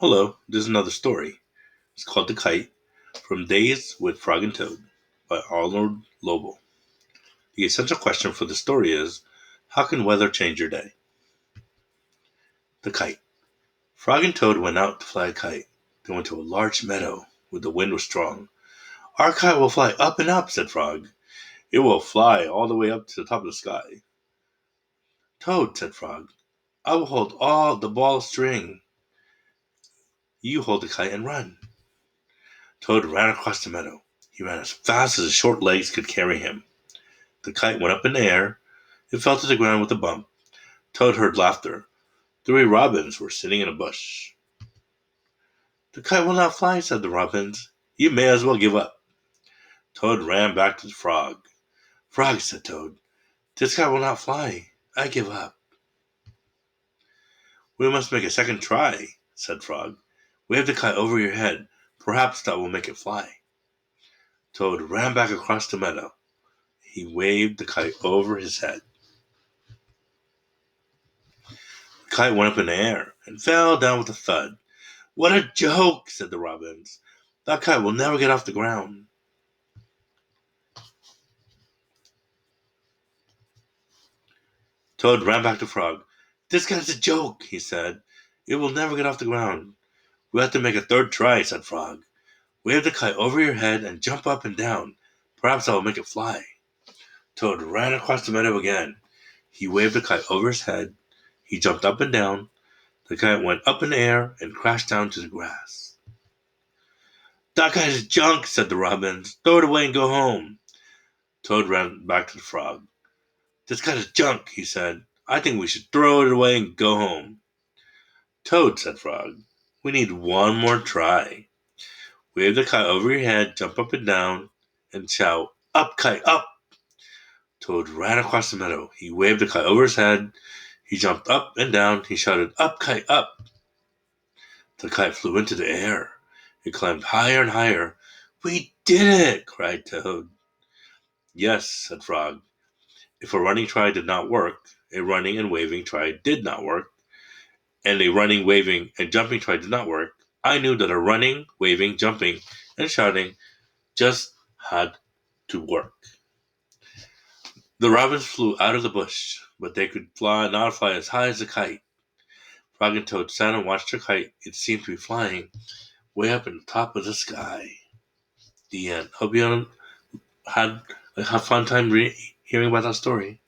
Hello, this is another story. It's called The Kite from Days with Frog and Toad by Arnold Lobel. The essential question for the story is how can weather change your day? The Kite. Frog and Toad went out to fly a kite. They went to a large meadow where the wind was strong. Our kite will fly up and up, said Frog. It will fly all the way up to the top of the sky. Toad, said Frog, I will hold all the ball string. You hold the kite and run. Toad ran across the meadow. He ran as fast as his short legs could carry him. The kite went up in the air. It fell to the ground with a bump. Toad heard laughter. Three robins were sitting in a bush. The kite will not fly, said the robins. You may as well give up. Toad ran back to the frog. Frog, said Toad, this kite will not fly. I give up. We must make a second try, said Frog. Wave the kite over your head. Perhaps that will make it fly. Toad ran back across the meadow. He waved the kite over his head. The kite went up in the air and fell down with a thud. What a joke, said the robins. That kite will never get off the ground. Toad ran back to Frog. This kite's a joke, he said. It will never get off the ground. We have to make a third try, said Frog. Wave the kite over your head and jump up and down. Perhaps I will make it fly. Toad ran across the meadow again. He waved the kite over his head. He jumped up and down. The kite went up in the air and crashed down to the grass. That kite is junk, said the robins. Throw it away and go home. Toad ran back to the frog. This kite is junk, he said. I think we should throw it away and go home. Toad, said Frog, we need one more try. Wave the kite over your head, jump up and down, and shout, Up, kite, up! Toad ran across the meadow. He waved the kite over his head. He jumped up and down. He shouted, Up, kite, up! The kite flew into the air. It climbed higher and higher. We did it! Cried Toad. Yes, said Frog. If a running try did not work, a running and waving try did not work, and a running, waving, and jumping try did not work, I knew that a running, waving, jumping, and shouting just had to work. The robins flew out of the bush, but they could not fly as high as a kite. Frog and Toad sat and watched their kite. It seemed to be flying way up in the top of the sky. The end. Hope you had a fun time hearing about that story.